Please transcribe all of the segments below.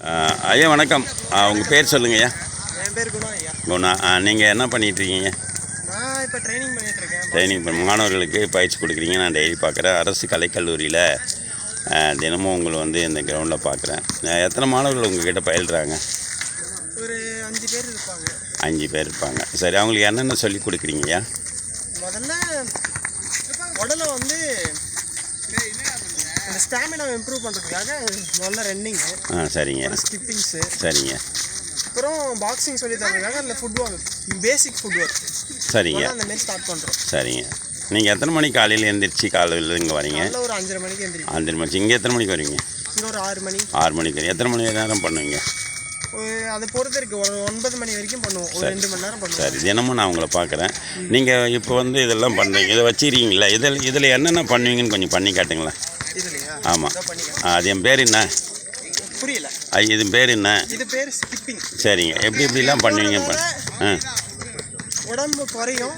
ஐயா வணக்கம். உங்கள் பேர் சொல்லுங்கள் ஐயா. என் பேர் குணா ஐயா. குணா. நீங்கள் என்ன பண்ணிகிட்ருக்கீங்க? நான் இப்போ ட்ரைனிங் பண்ணிகிட்ருக்கேன். ட்ரைனிங் மாணவர்களுக்கு பயிற்சி கொடுக்குறீங்க. நான் டெய்லி பார்க்குறேன். அரசு கலைக்கல்லூரியில் தினமும் உங்களை வந்து இந்த கிரவுண்டில் பார்க்குறேன். எத்தனை மாணவர்கள் உங்கள்கிட்ட பயில்றாங்க? ஒரு 5 பேர் இருப்பாங்க. 5 பேர் இருப்பாங்க. சரி, அவங்களுக்கு என்னென்ன சொல்லி கொடுக்குறீங்கய்யா? முதல்ல உடலை வந்து அந்த ஸ்டாமினாவை இம்ப்ரூவ் பண்ணுறதுக்காக முதல்ல ரன்னிங்கு. சரிங்க. ஸ்கிப்பிங்ஸு. சரிங்க. அப்புறம் பாக்ஸிங் சொல்லி தரதுக்காக அந்த ஃபுட் ஒர்க், பேசிக் ஃபுட் ஒர்க். சரிங்க. அந்த மாதிரி ஸ்டார்ட் பண்ணுறோம். சரிங்க. நீங்கள் எத்தனை மணிக்கு காலையில் எழுந்திரிச்சி காலையில் இங்கே வரீங்க? ஒரு 5:30 மணிக்கு எழுந்திரிக்கும். 5:30 மணிக்கு. இங்கே எத்தனை மணிக்கு வருவீங்க? இங்கே ஒரு 6 மணி. 6 மணிக்கு. எத்தனை மணி நேரம் பண்ணுவீங்க? அதை பொறுத்து இருக்குது. ஒரு 9 மணி வரைக்கும் பண்ணுவோம். ஒரு 2 மணி நேரம் பண்ணுவோம். சரி, தினமும் நான் உங்களை பார்க்குறேன். நீங்கள் இப்போ வந்து இதெல்லாம் பண்ணுறீங்க, இதை வச்சுருக்கீங்களா? இதில் என்னென்ன பண்ணுவீங்கன்னு கொஞ்சம் பண்ணி காட்டுங்களேன். இதுலையா? ஆமாம். அது என் பேர் என்ன? புரியல. இது பேர் என்ன? இது பேர் ஸ்கிப்பிங். சரிங்க. எப்படிலாம் பண்ணுவீங்க? உடம்பு குறையும்.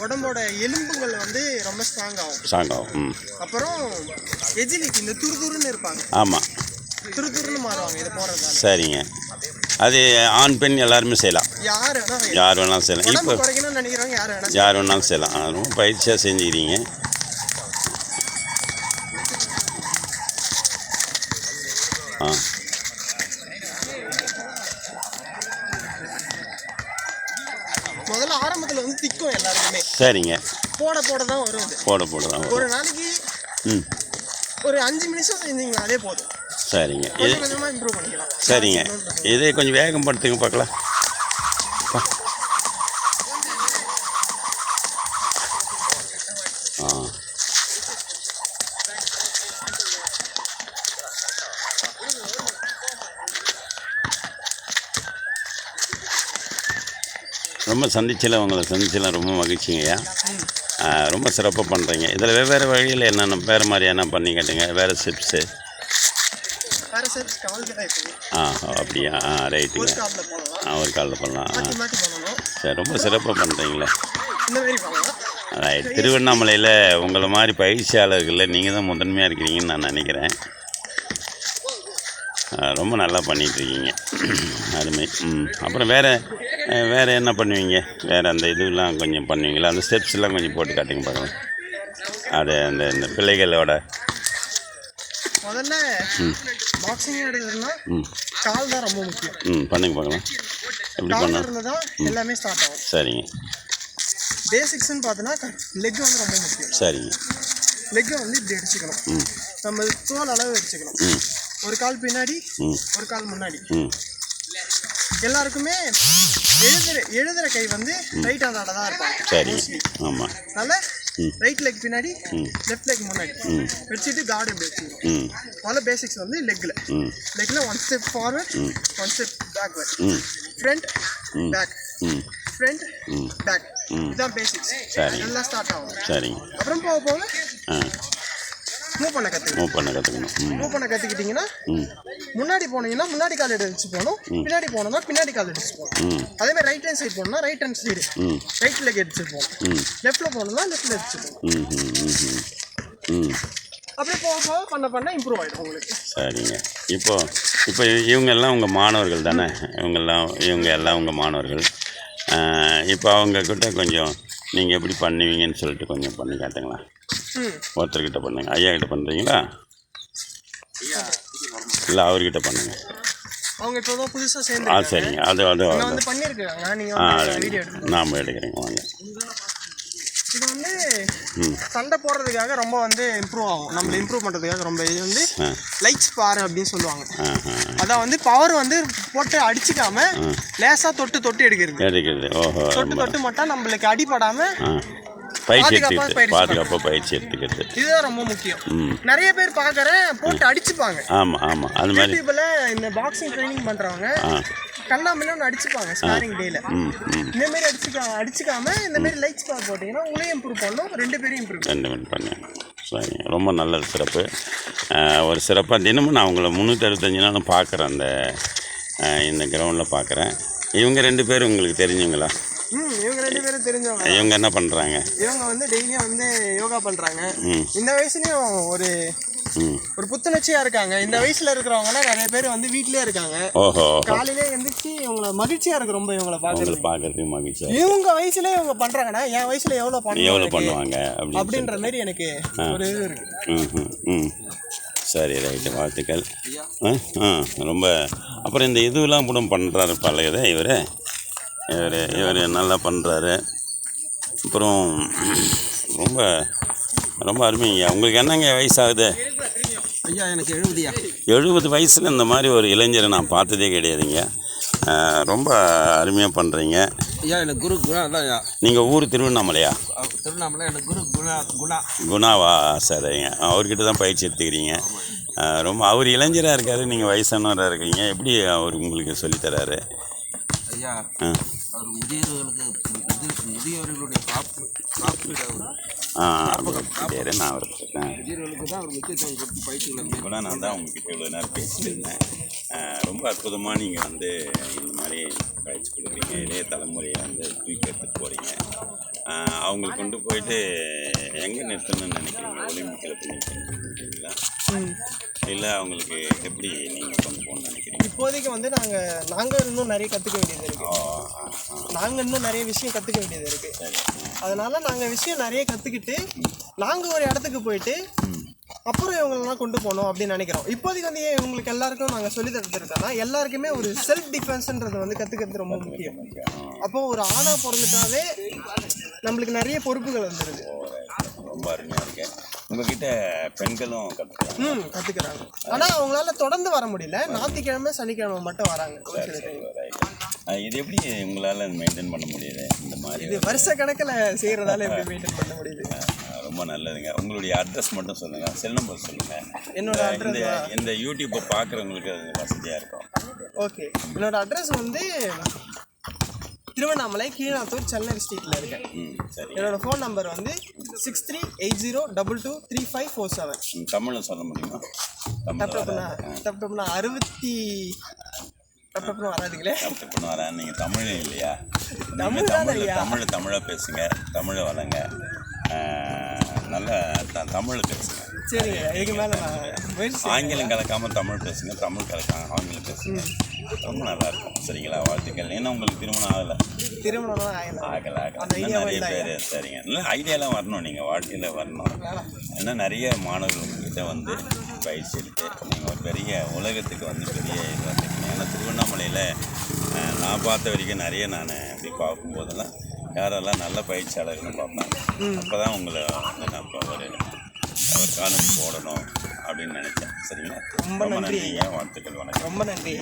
உடம்போட எலும்புகள் வந்து ரொம்ப ஸ்ட்ராங் ஆகும். அப்புறம் எஜிலிட்டி, இந்த துருதுருன்னு இருப்பாங்க. ஆமாம், துருதுருன்னு மாறுவாங்க இது போகிறதால. சரிங்க. அது ஆண் பெண் எல்லாருமே செய்யலாம். யார் வேணாலும் செய்யலாம். இப்போ குறைக்கணும்னு நினைக்கிறவங்க யார் வேணாலும் செய்யலாம். ரொம்ப பயிற்சியாக செஞ்சுக்கிறீங்க. முதல்ல ஆரம்பத்தில் வந்து திக்கும் எல்லாருக்குமே. சரிங்க. போட தான் வரும். போட தான் ஒரு நாளைக்கு ஒரு 5 நிமிஷம் செஞ்சீங்களா அதே போதும். சரிங்க. கொஞ்சமாக இம்ப்ரூவ் பண்ணிக்கலாம். சரிங்க. இதே கொஞ்சம் வேகப்படுத்துங்க பார்க்கலாம். ரொம்ப உங்களை சந்திச்சலாம் ரொம்ப மகிழ்ச்சிங்கய்யா. ரொம்ப சிறப்பாக பண்ணுறீங்க. இதில் வெவ்வேறு வழியில் என்னென்ன வேறு மாதிரி என்ன பண்ணி கேட்டுங்க? வேறு ஸ்டெப்ஸு? அப்படியா? ரைட்டுங்க. ஒரு காலில் பண்ணலாம். சரி, ரொம்ப சிறப்பாக பண்ணுறீங்களே. ரைட். திருவண்ணாமலையில் உங்களை மாதிரி பயிற்சியாளர்களில் நீங்கள் தான் முதன்மையாக இருக்கிறீங்கன்னு நான் நினைக்கிறேன். ரொம்ப நல்லா பண்ணிகிட்ருக்கீங்க. அருமை. அப்புறம் வேறு என்ன பண்ணுவீங்க? வேறு அந்த இதுலாம் கொஞ்சம் பண்ணுவீங்களா? அந்த ஸ்டெப்ஸ்லாம் கொஞ்சம் போட்டு காட்டுங்க பார்க்கலாம். அது இந்த பிள்ளைகளோட முதல்ல பாக்ஸிங் எடுக்கிறதுனா கால் தான் ரொம்ப முக்கியம். பண்ணுங்க பார்க்கலாம். எப்படி பண்ணலாம்? எல்லாமே ஸ்டார்ட் ஆகும். சரிங்க. பேசிக்ஸ்ன்னு பார்த்தோன்னா லெக் வந்து ரொம்ப முக்கியம். சரிங்க. லெக்கை வந்து இப்படி அடிச்சுக்கணும். நம்ம தோல் அளவு வச்சுக்கணும். ஒரு கால் பின்னாடி, ஒரு கால் முன்னாடி. எல்லாருக்குமே எழுதுகிற கை வந்து ரைட் ஹேண்டோட தான் இருப்பாங்க. சரி. ஆமாம். அதனால ரைட் லெக் பின்னாடி, லெஃப்ட் லெக் முன்னாடி வச்சுட்டு கார்டு இப்படி வச்சுக்கணும். முதல்ல பேசிக்ஸ் வந்து லெக்கில் 1 step forward, 1 step backward, front back, front back. இதுதான் பேசிக்ஸ். எல்லாம் ஸ்டார்ட் ஆகும். சரிங்க. அப்புறம் போக மூவ் பண்ண கற்றுக்கணும். மூவ் பண்ண கற்றுக்கிட்டிங்கன்னா முன்னாடி போனீங்கன்னா முன்னாடி கால் எடுத்து போகணும். பின்னாடி போனோம்னா பின்னாடி கால் எடுத்து போகணும். அதேமாதிரி ரைட் ஹேண்ட் சைடு போனோம்னா right hand side right leg எடுத்து போகணும். லெஃப்ட்டில் போனோம்னா லெஃப்ட்டில் எடுத்து போகணும். அப்படியே போக பண்ண இம்ப்ரூவ் ஆகிடும் உங்களுக்கு. சரிங்க. இப்போ இவங்கெல்லாம் உங்கள் மாணவர்கள் தானே? இவங்க எல்லாம் உங்கள் மாணவர்கள். இப்போ அவங்கக்கிட்ட கொஞ்சம் நீங்கள் எப்படி பண்ணுவீங்கன்னு சொல்லிட்டு கொஞ்சம் பண்ணி காட்டுங்களா? ஒருத்தர்கிட்ட பண்ணுங்க. ஐயா கிட்ட பண்ணுறீங்களா? இல்லை, அவர்கிட்ட பண்ணுங்க. அவங்க இப்போ தான் புதுசாக சேர்ந்து. சரிங்க. அது வந்து பண்ணியிருக்காங்க. நீங்கள் நாம் எடுக்கிறீங்க வாங்க. இது வந்து சண்டை போடுறதுக்காக ரொம்ப வந்து இம்ப்ரூவ் ஆகும். நம்மளை இம்ப்ரூவ் பண்ணுறதுக்காக ரொம்ப இது வந்து லைட்ஸ் பாரு அப்படின்னு சொல்லுவாங்க. அதான் வந்து பவர் வந்து போட்டு அடிச்சுக்காம லேசாக தொட்டு எடுக்கிறது. ஓஹோ. தொட்டு மட்டும் நம்மளுக்கு அடிப்படாமல் பாதுகாப்பாக பயிற்சி எடுத்துக்கிறது. இதுதான் ரொம்ப முக்கியம். நிறைய பேர் பார்க்குறேன் போட்டு அடிச்சுப்பாங்க. ஆமாம். அது மாதிரி இந்த பாக்ஸிங் ட்ரைனிங் பண்ணுறவங்க கண்ணாமன்னு அடிச்சுப்பாங்க ஸ்பாரிங் டேல. இந்த மாதிரி அடிச்சுக்காம இந்த மாதிரி லைட்ஸ் பார் போட்டிங்கன்னா உங்களையும் இம்ப்ரூவ் பண்ணணும், 2 பேரையும் இம்ப்ரூவ் பண்ணேன். சரிங்க. ரொம்ப நல்ல சிறப்பு. ஒரு சிறப்பாக தினமும் நான் உங்களை 365 நாளும் பார்க்குறேன். இந்த கிரவுண்டில் பார்க்குறேன். இவங்க 2 பேரும் உங்களுக்கு தெரிஞ்சவங்களா? இவங்க 2 பேரும் தெரிஞ்சவங்க. இவங்க என்ன பண்ணுறாங்க? இவங்க வந்து டெய்லியும் வந்து யோகா பண்ணுறாங்க. இந்த வயசுலேயும் ஒரு ஒரு புத்துணர்ச்சியா இருக்காங்க. இந்த வயசுல இருக்கிறவங்கலாம் நிறைய பேர் வந்து வீட்லயே இருக்காங்க. ஓஹோ. காலையிலே எந்திரிச்சு இவங்கள மகிழ்ச்சியா இருக்கு ரொம்ப இவங்கள பார்க்கறதுக்கு மகிழ்ச்சியா. இவங்க வயசுல இவங்க பண்றாங்கன்னா என் வயசுல எவ்வளவு பண்ணுவாங்க அப்படின்ற மாதிரி எனக்கு ஒரு இது இருக்கு. சரி, ரைட்டு, வாழ்த்துக்கள். ரொம்ப அப்புறம் இந்த இதுவெல்லாம் கூட பண்ணுறாரு பழையதை இவர் நல்லா பண்ணுறாரு. அப்புறம் ரொம்ப ரொம்ப அருமைங்க. உங்களுக்கு என்னங்க வயசாகுது? ஐயா எனக்கு 70 வயசில் இந்த மாதிரி ஒரு இளைஞரை நான் பார்த்ததே கிடையாதுங்க. ரொம்ப அருமையாக பண்ணுறீங்க ஐயா. எனக்கு குரு குணா தான் ஐயா. நீங்கள் ஊர் திருவண்ணாமலையா? திருவண்ணாமலை. எனக்கு குரு குணாவா? சரிங்க. அவர்கிட்ட தான் பயிற்சி எடுத்துக்கிறீங்க. ரொம்ப அவர் இளைஞராக இருக்கார், நீங்கள் வயசானவராக இருக்கீங்க. எப்படி அவர் உங்களுக்கு சொல்லித்தராரு? ஐயா அவர் முதியவர்களுடைய காப்பீடு பேர் நான் அவருக்கு முதியவர்களுக்கு தான் அவர் முக்கியத்துவம் கொடுத்து பயிற்சிகளை கூட நான் தான் உங்ககிட்ட இவ்வளோ நேரம் பேசிட்டு இருந்தேன். ரொம்ப அற்புதமாக நீங்கள் வந்து இந்த மாதிரி பயிற்சி கொடுக்குறீங்க. இளைய தலைமுறையை வந்து தூக்கி எடுத்துகிட்டு போகிறீங்க. அவங்களுக்கு கொண்டு போயிட்டு எங்கே நிறுத்தணும்னு நினைக்கிறீங்க? ஒலிம்பிக்கில் போய் நினைக்கிறீங்களா, இல்லை அவங்களுக்கு எப்படி நீங்கள் கொண்டு போகணும்னு நினைக்கிறீங்க? இப்போதைக்கு வந்து நாங்கள் இன்னும் நிறைய கற்றுக்க வேண்டியது இருக்குது. நாங்கள் இன்னும் நிறைய விஷயம் கற்றுக்க வேண்டியது இருக்குது. அதனால் நாங்கள் விஷயம் நிறைய கற்றுக்கிட்டு நாங்கள் ஒரு இடத்துக்கு போயிட்டு அப்புறம் இவங்களெல்லாம் கொண்டு போகணும் அப்படின்னு நினைக்கிறோம். இப்போதைக்கு வந்து இவங்களுக்கு எல்லாருக்கும் நாங்கள் சொல்லி தந்துருக்கோம்னா எல்லாருக்குமே ஒரு செல்ஃப் டிஃபென்ஸ்ன்றது வந்து கற்றுக்கிறது ரொம்ப முக்கியம். அப்போது ஒரு ஆணாக பிறந்துட்டாவே நம்மளுக்கு நிறைய பொறுப்புகள் வந்துடுது. ரொம்ப அருமையாக இருக்கு. உங்ககிட்ட பெண்களும் கற்றுக்கிறாங்க. ஆனால் அவங்களால தொடர்ந்து வர முடியல. ஞாயிற்றுக்கிழமை சனிக்கிழமை மட்டும் வராங்க. இது எப்படி உங்களால் மெயின்டைன் பண்ண முடியுது? இந்த மாதிரி இது வருஷ கணக்கில் செய்கிறதால எப்படி மெயின்டைன் பண்ண முடியுது? ரொம்ப நல்லதுங்க. உங்களுடைய அட்ரஸ் மட்டும் சொல்லுங்கள், செல் நம்பர் சொல்லுங்கள். என்னோட அட்ரஸ் இந்த யூடியூப்பை பார்க்குறவங்களுக்கு அது வசதியாக இருக்கும். ஓகே, என்னோட அட்ரஸ் வந்து திருவண்ணாமலை கீழாத்தூர் சென்னை ஸ்ட்ரீட்டில் இருக்கேன். என்னோட ஃபோன் நம்பர் வந்து 6380223547. தமிழில் சொல்ல முடியுமா? தப்புனா 60 தப்புன்னு வராதுங்களே. தப்புன்னு வரா. நீங்கள் தமிழே இல்லையா? தமிழை பேசுங்க, தமிழை வளங்க, நல்லா தமிழ் பேசுங்க. சரிங்க, இதுக்கு மேலே ஆங்கிலம் கலக்காமல் தமிழ் பேசுங்க, தமிழ் கலக்காம ஆங்கிலம் பேசுங்க. ரொம்ப நல்லாயிருக்கும். சரிங்களா? வாழ்த்துக்கள். ஏன்னா உங்களுக்கு திருமணம் ஆகலை? திருமணம் ஆகலை. நிறைய பேர். சரிங்க. நல்லா ஐடியாலாம் வரணும், நீங்கள் வாழ்க்கையில் வரணும். ஏன்னா நிறைய மாணவர்கள் உங்கள்கிட்ட வந்து பயிற்சி எடுத்து நீங்கள் ஒரு பெரிய உலகத்துக்கு வந்து பெரிய இது வந்துருக்கீங்க. ஏன்னா திருவண்ணாமலையில் நான் பார்த்த வரைக்கும் நிறைய நான் அப்படி பார்க்கும்போதெல்லாம் யாரெல்லாம் நல்ல பயிற்சியாளர்கள்னு பார்ப்பேன். அப்போ தான் உங்களை வந்து நான் இப்போ ஒரு காலேஜ் போடணும் அப்படின்னு நினச்சேன். சரிங்களா? ரொம்ப நன்றிங்க. வாழ்த்துக்கள். வணக்கம். ரொம்ப நன்றி.